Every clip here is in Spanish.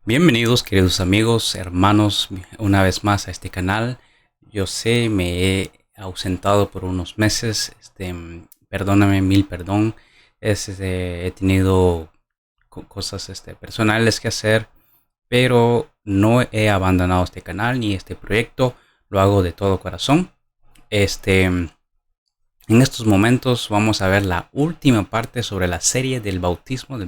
Bienvenidos queridos amigos, hermanos, una vez más a este canal. Yo sé, me he ausentado por unos meses, perdóname, mil perdón. He tenido cosas personales que hacer, pero no he abandonado este canal ni este proyecto, lo hago de todo corazón. En estos momentos vamos a ver la última parte sobre la serie del bautismo, el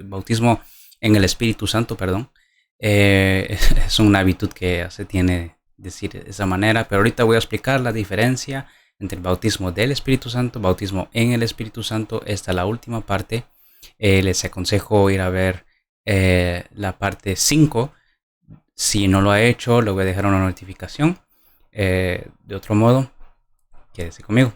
bautismo en el Espíritu Santo, perdón. Es una habitud que se tiene decir de esa manera, pero ahorita voy a explicar la diferencia entre el bautismo del Espíritu Santo, bautismo en el Espíritu Santo. Esta es la última parte. Les aconsejo ir a ver la parte 5. Si no lo ha hecho, le voy a dejar una notificación. De otro modo, quédese conmigo.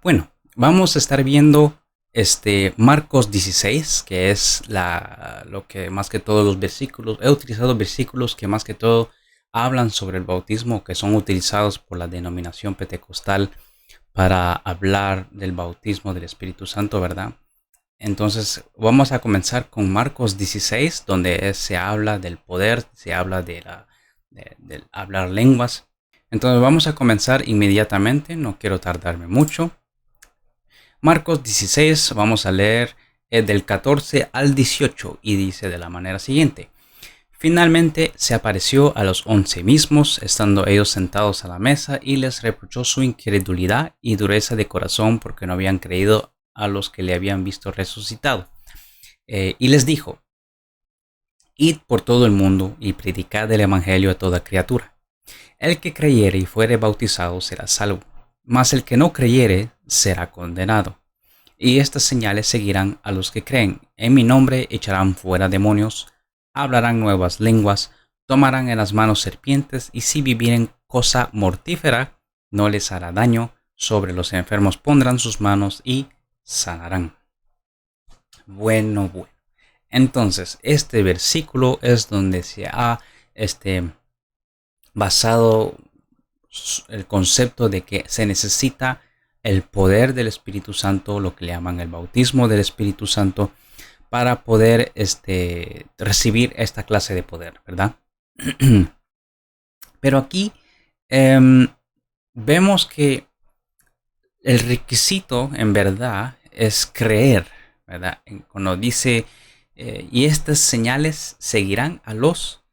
Bueno, vamos a estar viendo Marcos 16, que es lo que más que todos los versículos, he utilizado versículos que más que todo hablan sobre el bautismo, que son utilizados por la denominación pentecostal para hablar del bautismo del Espíritu Santo, ¿verdad? Entonces vamos a comenzar con Marcos 16, donde se habla del poder, se habla del hablar lenguas. Entonces vamos a comenzar inmediatamente, no quiero tardarme mucho. Marcos 16, vamos a leer del 14 al 18 y dice de la manera siguiente. Finalmente se apareció a los 11 mismos, estando ellos sentados a la mesa, y les reprochó su incredulidad y dureza de corazón porque no habían creído a los que le habían visto resucitado. Y les dijo, id por todo el mundo y predicad el evangelio a toda criatura. El que creyere y fuere bautizado será salvo, mas el que no creyere será condenado. Y estas señales seguirán a los que creen. En mi nombre echarán fuera demonios, hablarán nuevas lenguas, tomarán en las manos serpientes, y si vivieren cosa mortífera, no les hará daño. Sobre los enfermos pondrán sus manos y sanarán. Bueno. Entonces, este versículo es donde se ha basado el concepto de que se necesita el poder del Espíritu Santo, lo que le llaman el bautismo del Espíritu Santo, para poder recibir esta clase de poder, ¿verdad? Pero aquí vemos que el requisito en verdad es creer, ¿verdad? Cuando dice, y estas señales seguirán a los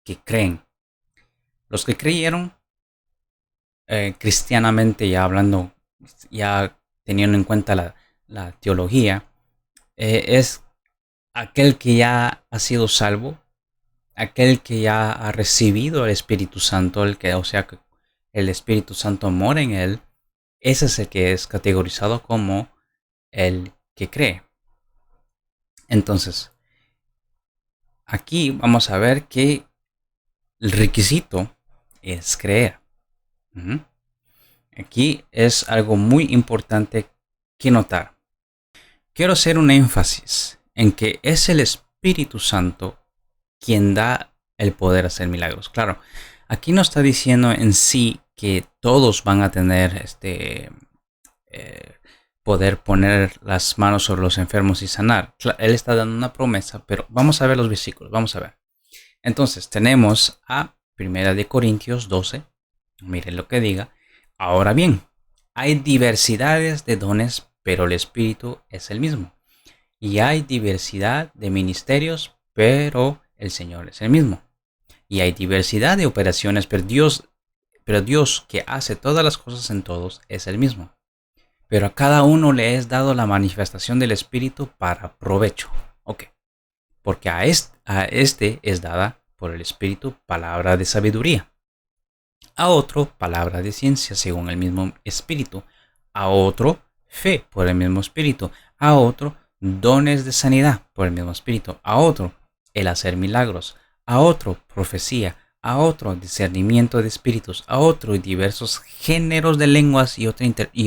que creen. Los que creyeron, cristianamente ya hablando, ya teniendo en cuenta la teología, es aquel que ya ha sido salvo, aquel que ya ha recibido el Espíritu Santo, o sea que el Espíritu Santo mora en él. Ese es el que es categorizado como el que cree. Entonces, aquí vamos a ver que el requisito es creer. Aquí es algo muy importante que notar. Quiero hacer un énfasis en que es el Espíritu Santo quien da el poder a hacer milagros. Claro, aquí no está diciendo en sí que todos van a tener poder poner las manos sobre los enfermos y sanar. Él está dando una promesa, pero vamos a ver los versículos, vamos a ver. Entonces tenemos a 1 Corintios 12, miren lo que diga. Ahora bien, hay diversidades de dones, pero el Espíritu es el mismo. Y hay diversidad de ministerios, pero el Señor es el mismo. Y hay diversidad de operaciones, pero Dios que hace todas las cosas en todos es el mismo. Pero a cada uno le es dado la manifestación del Espíritu para provecho. Ok. Porque a este es dada por el Espíritu palabra de sabiduría. A otro palabra de ciencia según el mismo Espíritu. A otro fe por el mismo Espíritu, a otro dones de sanidad por el mismo Espíritu, a otro el hacer milagros, a otro profecía, a otro discernimiento de espíritus, a otro diversos géneros de lenguas y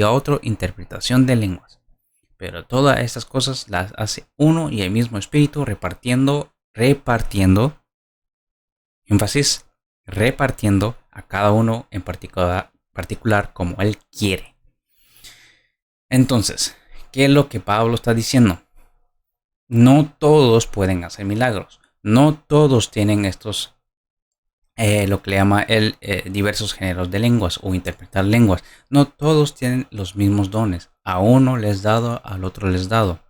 a otro interpretación de lenguas. Pero todas estas cosas las hace uno y el mismo Espíritu repartiendo, énfasis, repartiendo a cada uno en particular como Él quiere. Entonces, ¿qué es lo que Pablo está diciendo? No todos pueden hacer milagros. No todos tienen estos, lo que le llama el diversos géneros de lenguas o interpretar lenguas. No todos tienen los mismos dones. A uno les dado, al otro les dado.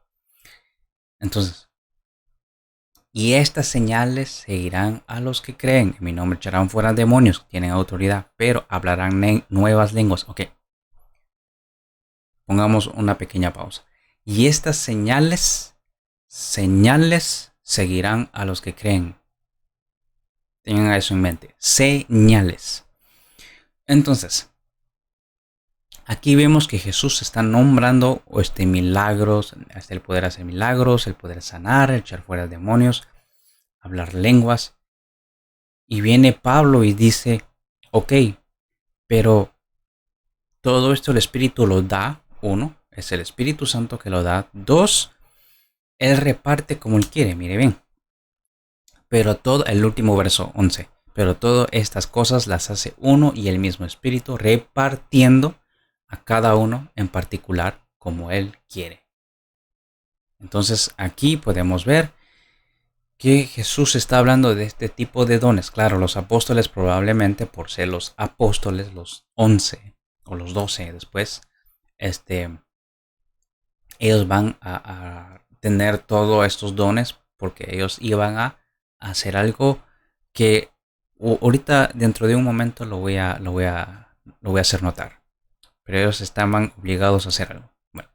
Entonces, y estas señales seguirán a los que creen. En mi nombre echarán fuera demonios, tienen autoridad, pero hablarán nuevas lenguas. Ok. Pongamos una pequeña pausa. Y estas señales seguirán a los que creen. Tengan eso en mente. Señales. Entonces, aquí vemos que Jesús está nombrando milagros, el poder hacer milagros, el poder sanar, echar fuera demonios, hablar lenguas. Y viene Pablo y dice, ok, pero todo esto el Espíritu lo da. Uno, es el Espíritu Santo que lo da. Dos, Él reparte como Él quiere, mire bien. Pero todo, el último verso 11, pero todas estas cosas las hace uno y el mismo Espíritu, repartiendo a cada uno en particular como Él quiere. Entonces aquí podemos ver que Jesús está hablando de este tipo de dones. Claro, los apóstoles probablemente por ser los apóstoles, los 11 o los 12 después, ellos van a tener todos estos dones porque ellos iban a hacer algo que ahorita dentro de un momento lo voy a hacer notar. Pero ellos estaban obligados a hacer algo. Bueno,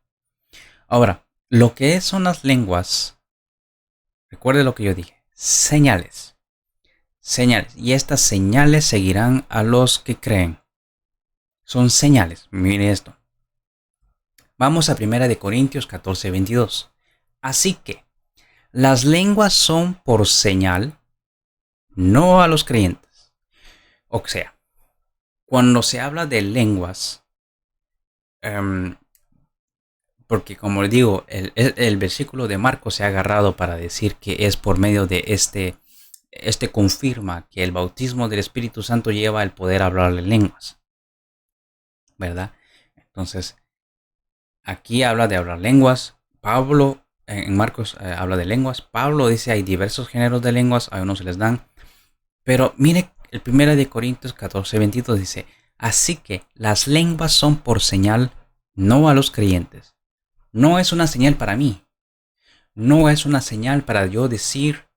ahora, lo que son las lenguas, recuerde lo que yo dije, señales. Señales. Y estas señales seguirán a los que creen. Son señales. Mire esto. Vamos a 1 Corintios 14, 22. Así que las lenguas son por señal, no a los creyentes. O sea, cuando se habla de lenguas, porque como les digo, el versículo de Marcos se ha agarrado para decir que es por medio de este confirma que el bautismo del Espíritu Santo lleva el poder a hablar en lenguas, ¿verdad? Entonces, aquí habla de hablar lenguas. Pablo en Marcos habla de lenguas. Pablo dice hay diversos géneros de lenguas, a unos se les dan. Pero mire, el 1 Corintios 14, 22 dice, así que las lenguas son por señal, no a los creyentes. No es una señal para mí. No es una señal para yo decir,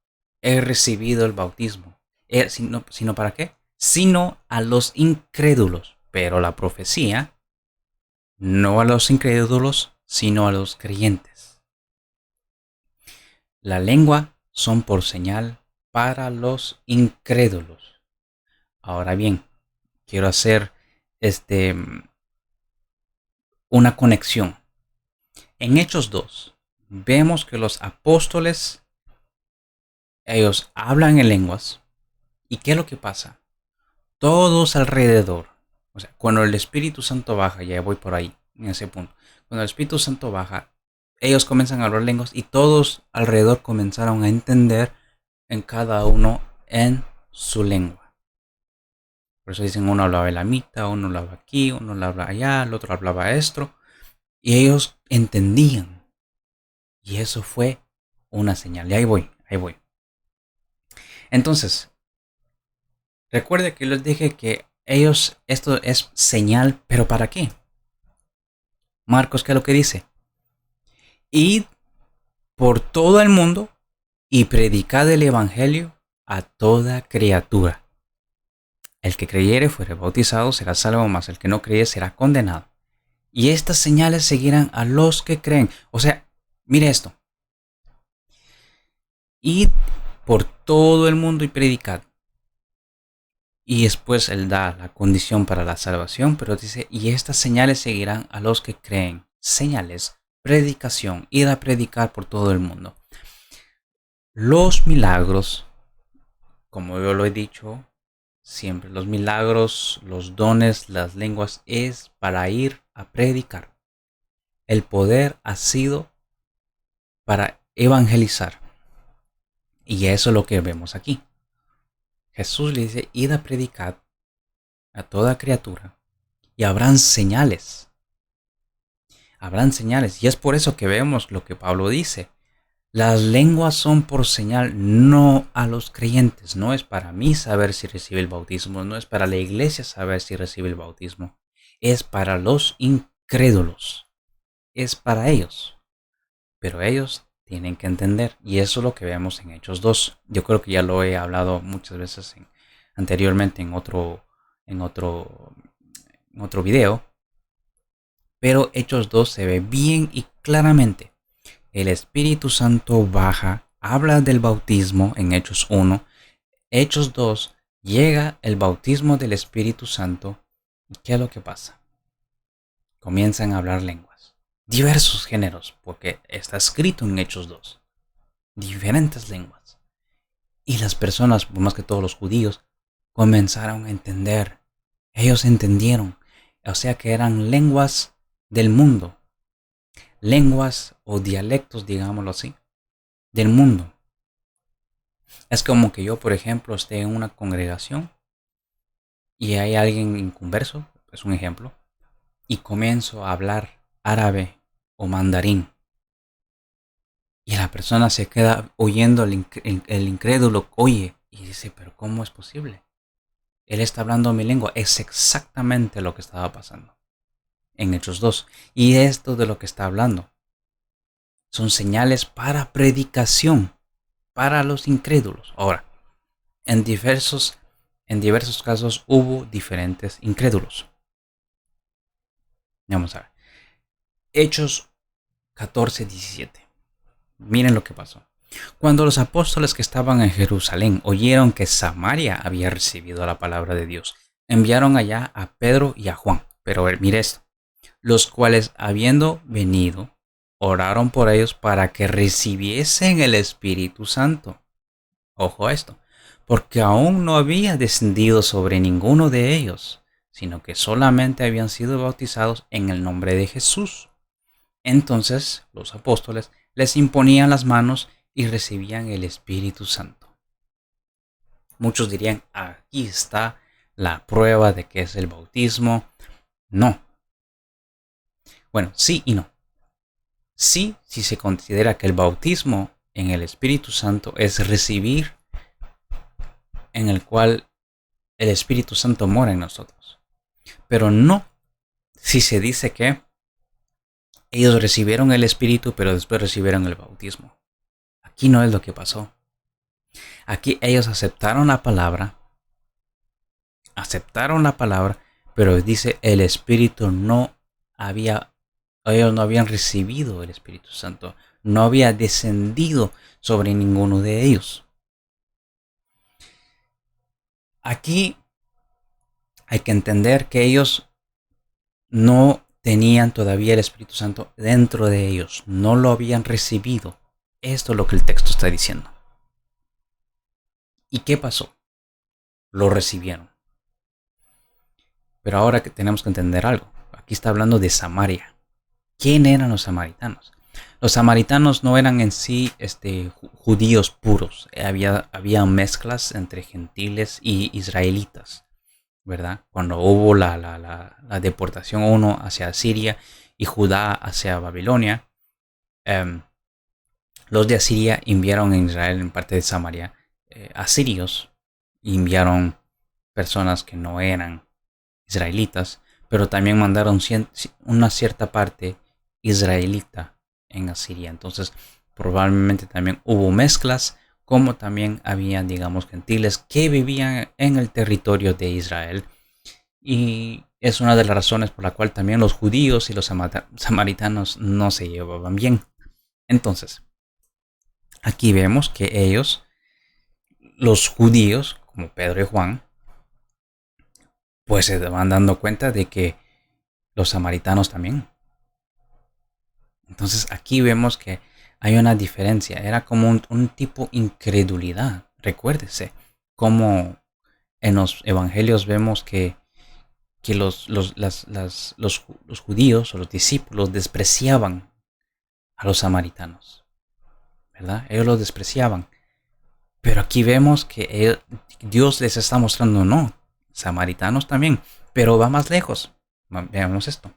he recibido el bautismo. Sino ¿para qué? Sino a los incrédulos. Pero la profecía, no a los incrédulos, sino a los creyentes. La lengua son por señal para los incrédulos. Ahora bien, quiero hacer una conexión. En Hechos 2, vemos que los apóstoles, ellos hablan en lenguas. ¿Y qué es lo que pasa? Todos alrededor, o sea, cuando el Espíritu Santo baja, ya voy por ahí, en ese punto. Cuando el Espíritu Santo baja, ellos comienzan a hablar lenguas y todos alrededor comenzaron a entender en cada uno en su lengua. Por eso dicen, uno hablaba elamita, uno hablaba aquí, uno hablaba allá, el otro hablaba esto. Y ellos entendían. Y eso fue una señal. Y ahí voy. Entonces, recuerde que les dije que esto es señal, pero ¿para qué? Marcos, ¿qué es lo que dice? Id por todo el mundo y predicad el evangelio a toda criatura. El que creyere fuere bautizado será salvo, mas el que no creyere será condenado. Y estas señales seguirán a los que creen. O sea, mire esto. Id por todo el mundo y predicad. Y después él da la condición para la salvación, pero dice, y estas señales seguirán a los que creen. señales, predicación, ir a predicar por todo el mundo. Los milagros, como yo lo he dicho siempre, los milagros, los dones, las lenguas es para ir a predicar. El poder ha sido para evangelizar. Y eso es lo que vemos aquí. Jesús le dice, id a predicar a toda criatura y habrán señales. Habrán señales. Y es por eso que vemos lo que Pablo dice. Las lenguas son por señal, no a los creyentes. No es para mí saber si recibe el bautismo. No es para la iglesia saber si recibe el bautismo. Es para los incrédulos. Es para ellos. Pero ellos tienen que entender. Y eso es lo que vemos en Hechos 2. Yo creo que ya lo he hablado muchas veces anteriormente en otro video. Pero Hechos 2 se ve bien y claramente. El Espíritu Santo baja, habla del bautismo en Hechos 1. Hechos 2 llega el bautismo del Espíritu Santo. ¿Y qué es lo que pasa? Comienzan a hablar lenguas. Diversos géneros, porque está escrito en Hechos 2. Diferentes lenguas. Y las personas, más que todos los judíos, comenzaron a entender. Ellos entendieron. O sea que eran lenguas del mundo. Lenguas o dialectos, digámoslo así, del mundo. Es como que yo, por ejemplo, esté en una congregación y hay alguien inconverso, es un ejemplo, y comienzo a hablar árabe o mandarín. Y la persona se queda oyendo, el incrédulo oye y dice, pero ¿cómo es posible? Él está hablando mi lengua. Es exactamente lo que estaba pasando en Hechos 2. Y esto de lo que está hablando son señales para predicación, para los incrédulos. Ahora, en diversos casos hubo diferentes incrédulos. Vamos a ver. Hechos 14:17. Miren lo que pasó. Cuando los apóstoles que estaban en Jerusalén oyeron que Samaria había recibido la palabra de Dios, enviaron allá a Pedro y a Juan. Pero mire esto. Los cuales, habiendo venido, oraron por ellos para que recibiesen el Espíritu Santo. Ojo a esto, porque aún no había descendido sobre ninguno de ellos, sino que solamente habían sido bautizados en el nombre de Jesús. Entonces los apóstoles les imponían las manos y recibían el Espíritu Santo. Muchos dirían, aquí está la prueba de que es el bautismo. No. Bueno, sí y no. Sí, si se considera que el bautismo en el Espíritu Santo es recibir, en el cual el Espíritu Santo mora en nosotros. Pero no si se dice que ellos recibieron el Espíritu, pero después recibieron el bautismo. Aquí no es lo que pasó. Aquí ellos aceptaron la palabra, pero dice el Espíritu ellos no habían recibido el Espíritu Santo, no había descendido sobre ninguno de ellos. Aquí hay que entender que ellos no tenían todavía el Espíritu Santo dentro de ellos, no lo habían recibido. Esto es lo que el texto está diciendo. ¿Y qué pasó? Lo recibieron. Pero ahora que tenemos que entender algo. Aquí está hablando de Samaria. ¿Quién eran los samaritanos? Los samaritanos no eran en sí judíos puros. Había mezclas entre gentiles y israelitas, ¿verdad? Cuando hubo la deportación uno hacia Siria y Judá hacia Babilonia, los de Asiria enviaron en Israel, en parte de Samaria, asirios, enviaron personas que no eran israelitas, pero también mandaron una cierta parte israelita en Asiria. Entonces, probablemente también hubo mezclas, como también había, digamos, gentiles que vivían en el territorio de Israel. Y es una de las razones por la cual también los judíos y los samaritanos no se llevaban bien. Entonces, aquí vemos que ellos, los judíos, como Pedro y Juan, pues se van dando cuenta de que los samaritanos también Entonces aquí vemos que hay una diferencia. Era como un tipo incredulidad. Recuérdese, como en los evangelios vemos que los judíos o los discípulos despreciaban a los samaritanos, ¿verdad? Ellos los despreciaban. Pero aquí vemos que Dios les está mostrando, no, samaritanos también, pero va más lejos. Veamos esto.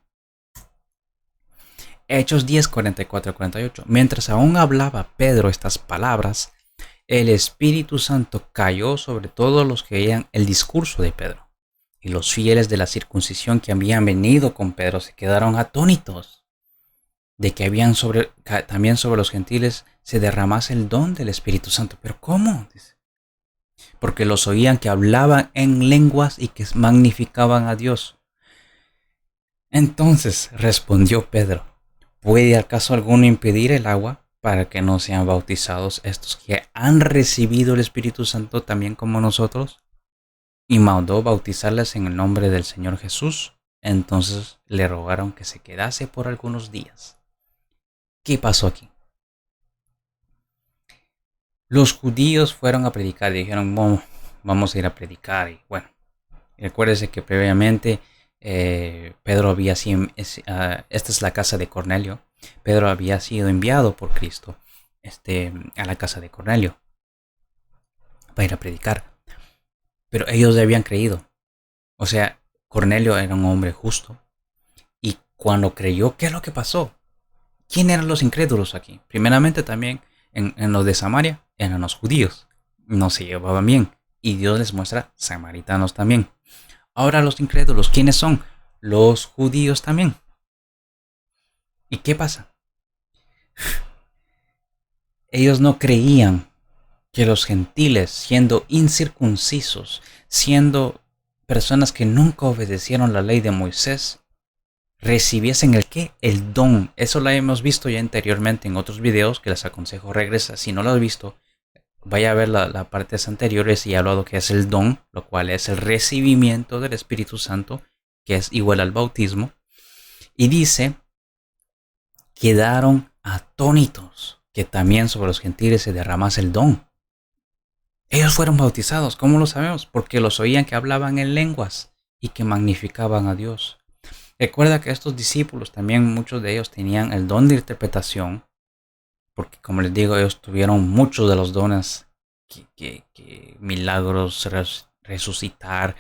Hechos 10, 44 48. Mientras aún hablaba Pedro estas palabras, el Espíritu Santo cayó sobre todos los que oían el discurso de Pedro. Y los fieles de la circuncisión que habían venido con Pedro se quedaron atónitos de que también sobre los gentiles se derramase el don del Espíritu Santo. ¿Pero cómo? Dice. Porque los oían que hablaban en lenguas y que magnificaban a Dios. Entonces respondió Pedro: ¿puede acaso alguno impedir el agua para que no sean bautizados estos que han recibido el Espíritu Santo también como nosotros? Y mandó bautizarles en el nombre del Señor Jesús. Entonces le rogaron que se quedase por algunos días. ¿Qué pasó aquí? Los judíos fueron a predicar y dijeron, vamos a ir a predicar. Y bueno, recuérdese que previamente Pedro había sido, esta es la casa de Cornelio. Pedro había sido enviado por Cristo a la casa de Cornelio para ir a predicar. Pero ellos le habían creído. O sea, Cornelio era un hombre justo. Y cuando creyó, ¿qué es lo que pasó? ¿Quién eran los incrédulos aquí? Primeramente también en los de Samaria eran los judíos. No se llevaban bien. Y Dios les muestra samaritanos también. Ahora los incrédulos, ¿quiénes son? Los judíos también. ¿Y qué pasa? Ellos no creían que los gentiles, siendo incircuncisos, siendo personas que nunca obedecieron la ley de Moisés, recibiesen el qué, el don. Eso lo hemos visto ya anteriormente en otros videos que les aconsejo regresa. Si no lo has visto, vaya a ver las partes anteriores y he hablado que es el don, lo cual es el recibimiento del Espíritu Santo, que es igual al bautismo. Y dice, quedaron atónitos que también sobre los gentiles se derramase el don. Ellos fueron bautizados, ¿cómo lo sabemos? Porque los oían que hablaban en lenguas y que magnificaban a Dios. Recuerda que estos discípulos también, muchos de ellos tenían el don de interpretación, porque como les digo, ellos tuvieron muchos de los dones, que milagros, resucitar,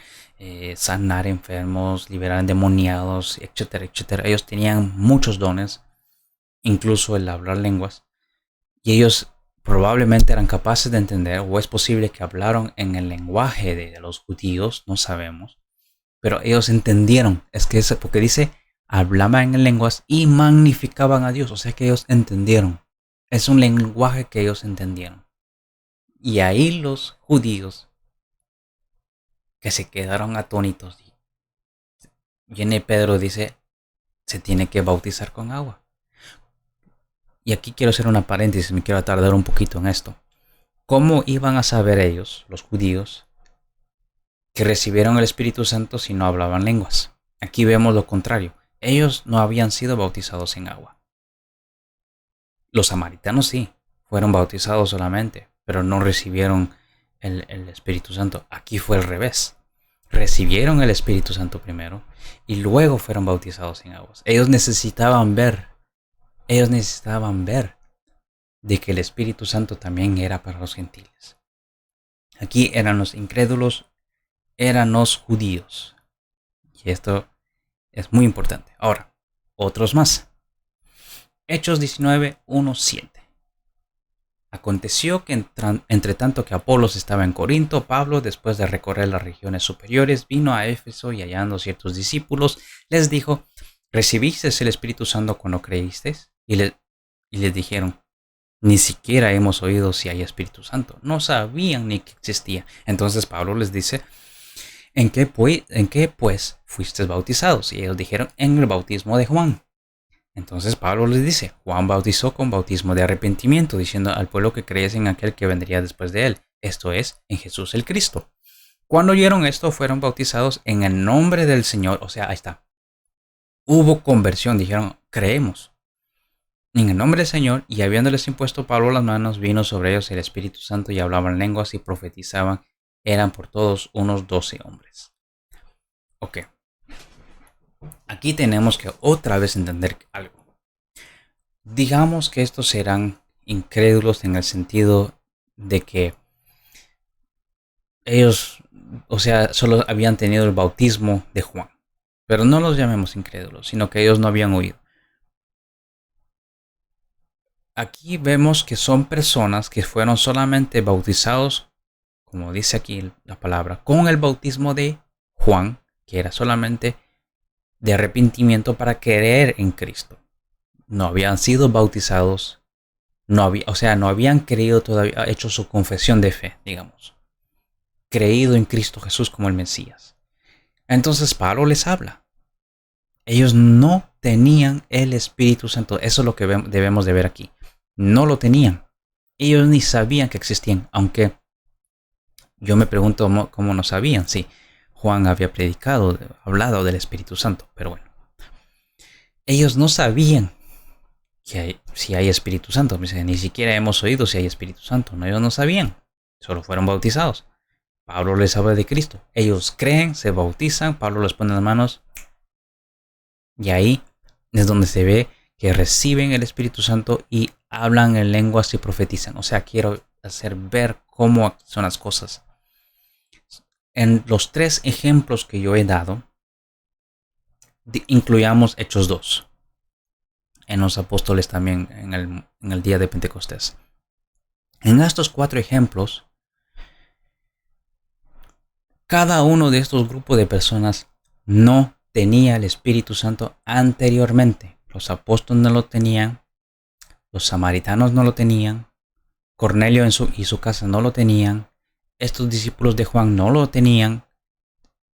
sanar enfermos, liberar endemoniados, etcétera, etcétera. Ellos tenían muchos dones, incluso el hablar lenguas, y ellos probablemente eran capaces de entender, o es posible que hablaron en el lenguaje de los judíos, no sabemos. Pero ellos entendieron, es que es porque dice, hablaban en lenguas y magnificaban a Dios, o sea que ellos entendieron. Es un lenguaje que ellos entendieron. Y ahí los judíos que se quedaron atónitos. Viene Pedro y dice, se tiene que bautizar con agua. Y aquí quiero hacer una paréntesis, me quiero tardar un poquito en esto. ¿Cómo iban a saber ellos, los judíos, que recibieron el Espíritu Santo si no hablaban lenguas? Aquí vemos lo contrario. Ellos no habían sido bautizados en agua. Los samaritanos sí, fueron bautizados solamente, pero no recibieron el Espíritu Santo. Aquí fue al revés. Recibieron el Espíritu Santo primero y luego fueron bautizados en aguas. Ellos necesitaban ver de que el Espíritu Santo también era para los gentiles. Aquí eran los incrédulos, eran los judíos. Y esto es muy importante. Ahora, otros más. Hechos 19, 1, 7. Aconteció que entre tanto que Apolos estaba en Corinto, Pablo, después de recorrer las regiones superiores, vino a Éfeso y hallando ciertos discípulos, les dijo, ¿recibisteis el Espíritu Santo cuando creísteis? Y les dijeron, ni siquiera hemos oído si hay Espíritu Santo. No sabían ni que existía. Entonces Pablo les dice, ¿en qué pues fuisteis bautizados? Y ellos dijeron, en el bautismo de Juan. Entonces Pablo les dice, Juan bautizó con bautismo de arrepentimiento, diciendo al pueblo que creyese en aquel que vendría después de él, esto es, en Jesús el Cristo. Cuando oyeron esto, fueron bautizados en el nombre del Señor, o sea, ahí está. Hubo conversión, dijeron, creemos. en el nombre del Señor, y habiéndoles impuesto Pablo las manos, vino sobre ellos el Espíritu Santo y hablaban lenguas y profetizaban. Eran por todos unos 12 hombres. Ok. Aquí tenemos que otra vez entender algo. Digamos que estos eran incrédulos en el sentido de que ellos, o sea, solo habían tenido el bautismo de Juan. Pero no los llamemos incrédulos, sino que ellos no habían oído. Aquí vemos que son personas que fueron solamente bautizados, como dice aquí la palabra, con el bautismo de Juan, que era solamente de arrepentimiento para creer en Cristo. No habían sido bautizados, no habían creído todavía, hecho su confesión de fe, digamos, creído en Cristo Jesús como el Mesías. Entonces Pablo les habla. Ellos no tenían el Espíritu Santo. Eso es lo que debemos de ver aquí. No lo tenían. Ellos ni sabían que existían, aunque yo me pregunto cómo no sabían si Juan había predicado, hablado del Espíritu Santo, pero bueno. Ellos no sabían si hay Espíritu Santo. Ni siquiera hemos oído si hay Espíritu Santo. No, ellos no sabían. Solo fueron bautizados. Pablo les habla de Cristo. Ellos creen, se bautizan, Pablo les pone las manos. Y ahí es donde se ve que reciben el Espíritu Santo y hablan en lenguas y profetizan. O sea, quiero hacer ver cómo son las cosas. En los 3 ejemplos que yo he dado, incluyamos Hechos 2. En los apóstoles también, en el día de Pentecostés. En estos 4 ejemplos, cada uno de estos grupos de personas no tenía el Espíritu Santo anteriormente. Los apóstoles no lo tenían, los samaritanos no lo tenían, Cornelio y su casa no lo tenían, estos discípulos de Juan no lo tenían,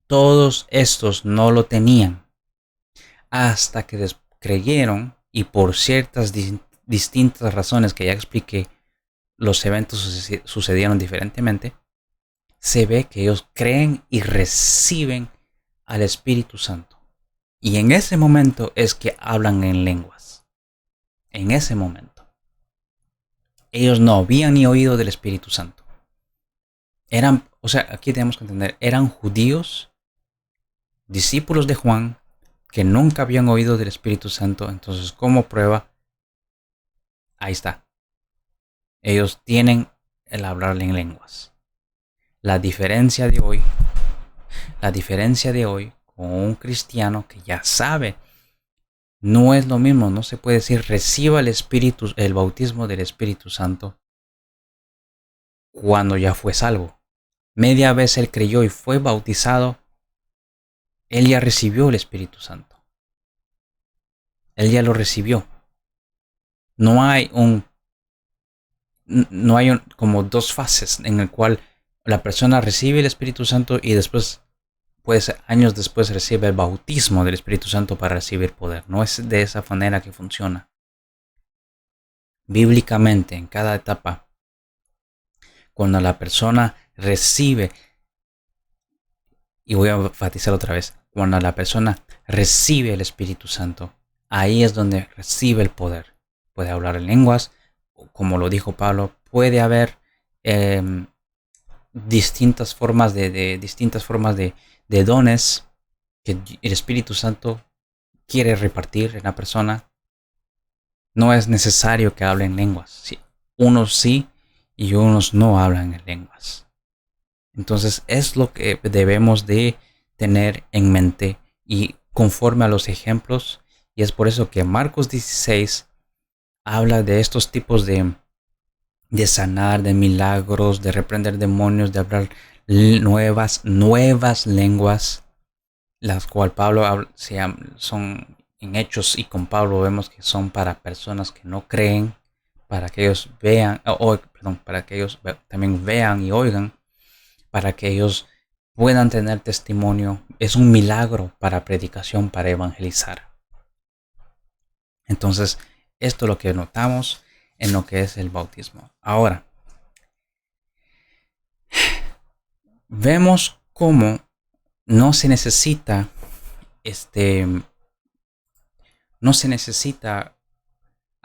todos estos no lo tenían, hasta que creyeron y por ciertas distintas razones que ya expliqué, los eventos sucedieron diferentemente. Se ve que ellos creen y reciben al Espíritu Santo. Y en ese momento es que hablan en lenguas. En ese momento. Ellos no habían ni oído del Espíritu Santo. Aquí tenemos que entender, eran judíos, discípulos de Juan, que nunca habían oído del Espíritu Santo. Entonces, como prueba, ahí está. Ellos tienen el hablar en lenguas. La diferencia de hoy con un cristiano que ya sabe, no es lo mismo. No se puede decir reciba el bautismo del Espíritu Santo cuando ya fue salvo. Media vez él creyó y fue bautizado, él ya recibió el Espíritu Santo. Él ya lo recibió. No hay como 2 fases en el cual la persona recibe el Espíritu Santo y después, pues años después, recibe el bautismo del Espíritu Santo para recibir poder. No es de esa manera que funciona. Bíblicamente, en cada etapa, cuando la persona recibe, y voy a enfatizar otra vez, cuando la persona recibe el Espíritu Santo, ahí es donde recibe el poder. Puede hablar en lenguas, como lo dijo Pablo, puede haber distintas formas de dones que el Espíritu Santo quiere repartir en la persona. No es necesario que hablen lenguas. Sí, unos sí y unos no hablan en lenguas. Entonces es lo que debemos de tener en mente y conforme a los ejemplos. Y es por eso que Marcos 16 habla de estos tipos de sanar, de milagros, de reprender demonios, de hablar nuevas lenguas, las cuales Pablo son en Hechos, y con Pablo vemos que son para personas que no creen, para que ellos vean, para que ellos también vean y oigan, para que ellos puedan tener testimonio. Es un milagro para predicación, para evangelizar. Entonces, esto es lo que notamos en lo que es el bautismo. Ahora, vemos cómo no se necesita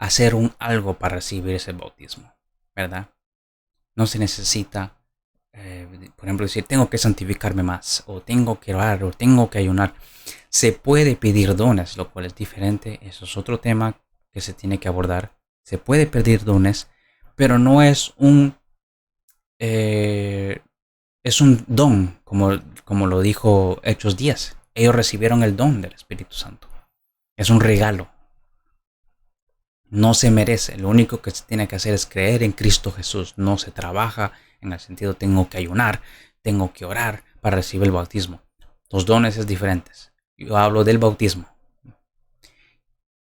hacer un algo para recibir ese bautismo, ¿verdad? No se necesita, por ejemplo, decir tengo que santificarme más, o tengo que orar, o tengo que ayunar. Se puede pedir dones, lo cual es diferente. Eso es otro tema que se tiene que abordar. Se puede pedir dones, pero no es es un don, como lo dijo Hechos 10. Ellos recibieron el don del Espíritu Santo. Es un regalo. No se merece. Lo único que se tiene que hacer es creer en Cristo Jesús. No se trabaja en el sentido tengo que ayunar, tengo que orar para recibir el bautismo. Los dones es diferentes. Yo hablo del bautismo.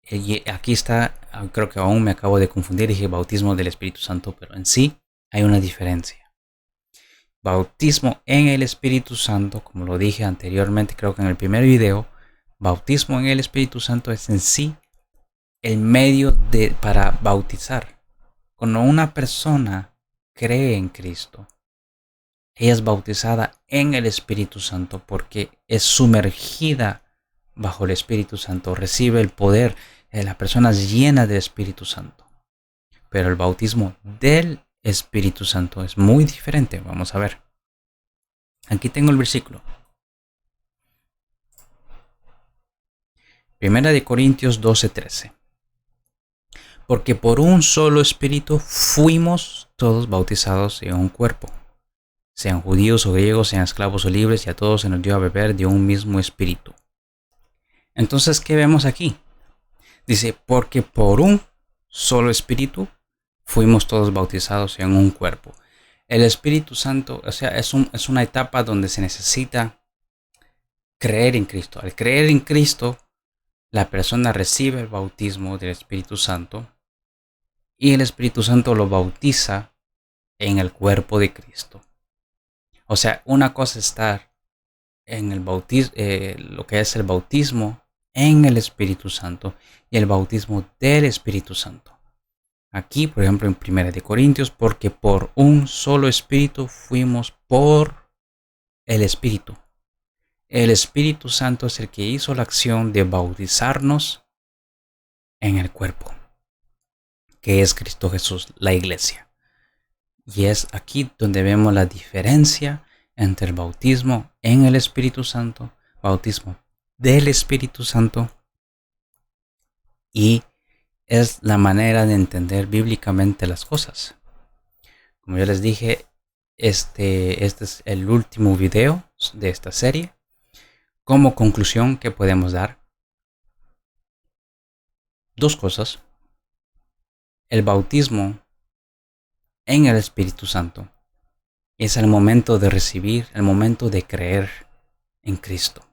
Y aquí está, creo que aún me acabo de confundir, dije bautismo del Espíritu Santo, pero en sí hay una diferencia. Bautismo en el Espíritu Santo, como lo dije anteriormente, creo que en el primer video, bautismo en el Espíritu Santo es en sí el medio para bautizar. Cuando una persona cree en Cristo, ella es bautizada en el Espíritu Santo porque es sumergida bajo el Espíritu Santo, recibe el poder, la persona es llena del Espíritu Santo. Pero el bautismo del Espíritu Santo es muy diferente. Vamos a ver. Aquí tengo el versículo. Primera de Corintios 12:13. Porque por un solo espíritu fuimos todos bautizados en un cuerpo. Sean judíos o griegos, sean esclavos o libres, y a todos se nos dio a beber de un mismo espíritu. Entonces, ¿qué vemos aquí? Dice, porque por un solo espíritu fuimos todos bautizados en un cuerpo. El Espíritu Santo, o sea, es una etapa donde se necesita creer en Cristo. Al creer en Cristo, la persona recibe el bautismo del Espíritu Santo y el Espíritu Santo lo bautiza en el cuerpo de Cristo. O sea, una cosa es estar en el bautismo, lo que es el bautismo en el Espíritu Santo y el bautismo del Espíritu Santo. Aquí, por ejemplo, en 1 de Corintios, porque por un solo Espíritu fuimos por el Espíritu. El Espíritu Santo es el que hizo la acción de bautizarnos en el cuerpo, que es Cristo Jesús, la iglesia. Y es aquí donde vemos la diferencia entre el bautismo en el Espíritu Santo, bautismo del Espíritu Santo, y es la manera de entender bíblicamente las cosas. Como yo les dije, este es el último video de esta serie. Como conclusión, ¿qué podemos dar? Dos cosas. El bautismo en el Espíritu Santo es el momento de recibir, el momento de creer en Cristo.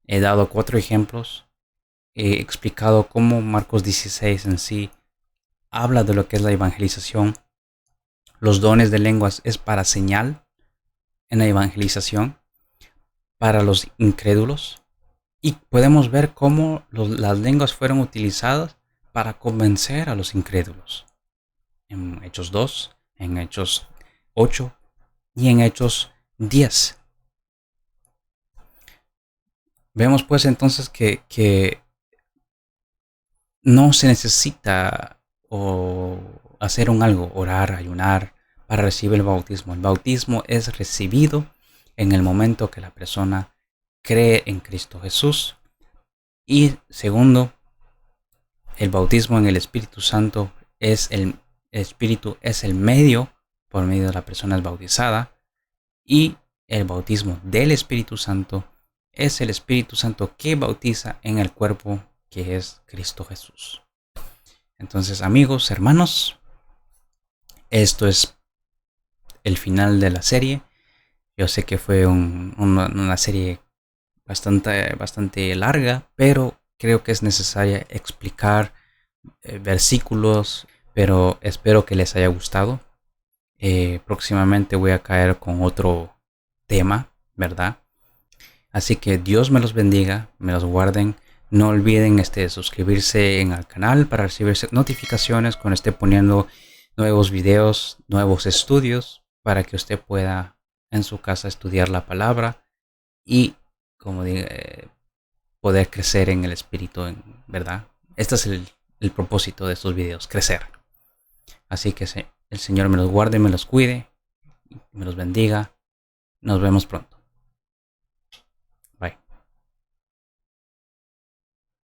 He dado 4 ejemplos. He explicado cómo Marcos 16 en sí habla de lo que es la evangelización. Los dones de lenguas es para señal en la evangelización para los incrédulos. Y podemos ver cómo las lenguas fueron utilizadas para convencer a los incrédulos. En Hechos 2, en Hechos 8 y en Hechos 10. Vemos pues entonces que no se necesita hacer un algo, orar, ayunar, para recibir el bautismo. El bautismo es recibido en el momento que la persona cree en Cristo Jesús. Y segundo, el bautismo en el Espíritu Santo es el Espíritu es el medio por medio de la persona es bautizada, y el bautismo del Espíritu Santo es el Espíritu Santo que bautiza en el cuerpo que es Cristo Jesús. Entonces, amigos, hermanos, esto es el final de la serie. Yo sé que fue una serie bastante larga, pero creo que es necesaria explicar versículos, pero espero que les haya gustado. Próximamente voy a caer con otro tema, ¿verdad? Así que Dios me los bendiga, me los guarden. No olviden suscribirse en el canal para recibir notificaciones cuando esté poniendo nuevos videos, nuevos estudios, para que usted pueda en su casa estudiar la palabra y, como digo, poder crecer en el espíritu, ¿verdad? Este es el propósito de estos videos, crecer. Así que el Señor me los guarde, me los cuide, me los bendiga. Nos vemos pronto.